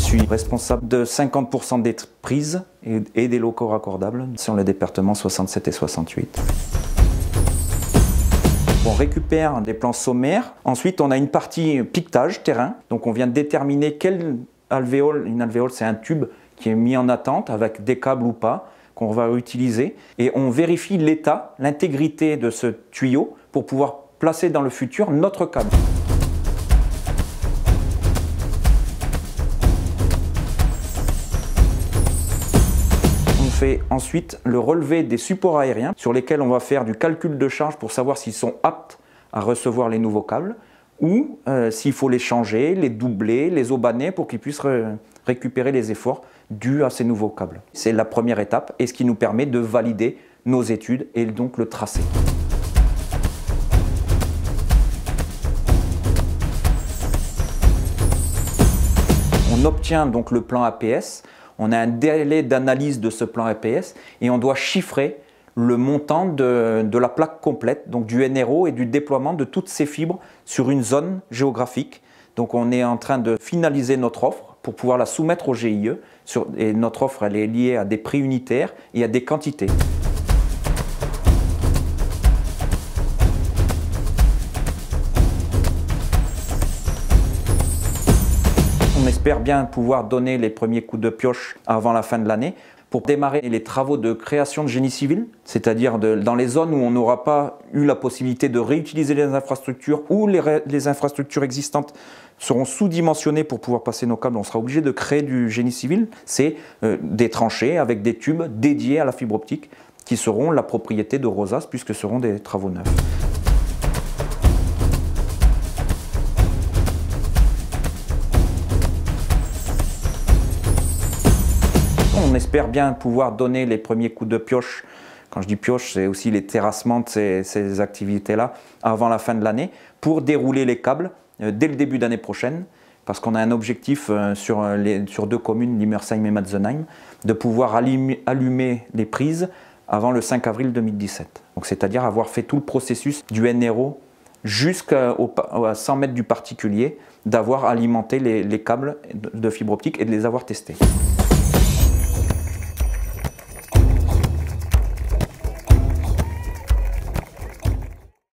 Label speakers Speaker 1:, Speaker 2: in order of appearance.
Speaker 1: suis responsable de 50% des prises et des locaux raccordables sur les départements 67 et 68. On récupère des plans sommaires. Ensuite, on a une partie piquetage terrain. Donc on vient de déterminer quelle alvéole. Une alvéole, c'est un tube qui est mis en attente avec des câbles ou pas, qu'on va utiliser. Et on vérifie l'état, l'intégrité de ce tuyau pour pouvoir placer dans le futur notre câble. On fait ensuite le relevé des supports aériens sur lesquels on va faire du calcul de charge pour savoir s'ils sont aptes à recevoir les nouveaux câbles ou s'il faut les changer, les doubler, les aubaner pour qu'ils puissent récupérer les efforts dus à ces nouveaux câbles. C'est la première étape et ce qui nous permet de valider nos études et donc le tracé. On obtient donc le plan APS. On a un délai d'analyse de ce plan APS et on doit chiffrer le montant de la plaque complète, donc du NRO et du déploiement de toutes ces fibres sur une zone géographique. Donc on est en train de finaliser notre offre pour pouvoir la soumettre au GIE. Et notre offre, elle est liée à des prix unitaires et à des quantités. On espère bien pouvoir donner les premiers coups de pioche avant la fin de l'année pour démarrer les travaux de création de génie civil, c'est-à-dire dans les zones où on n'aura pas eu la possibilité de réutiliser les infrastructures ou les infrastructures existantes seront sous-dimensionnées pour pouvoir passer nos câbles. On sera obligé de créer du génie civil. C'est des tranchées avec des tubes dédiés à la fibre optique qui seront la propriété de Rosas puisque ce seront des travaux neufs. On espère bien pouvoir donner les premiers coups de pioche. Quand je dis pioche, c'est aussi les terrassements de ces activités-là avant la fin de l'année pour dérouler les câbles dès le début d'année prochaine parce qu'on a un objectif sur deux communes, Limmersheim et Matzenheim, de pouvoir allumer les prises avant le 5 avril 2017. Donc c'est-à-dire avoir fait tout le processus du NRO jusqu'à 100 mètres du particulier, d'avoir alimenté les câbles de fibre optique et de les avoir testés.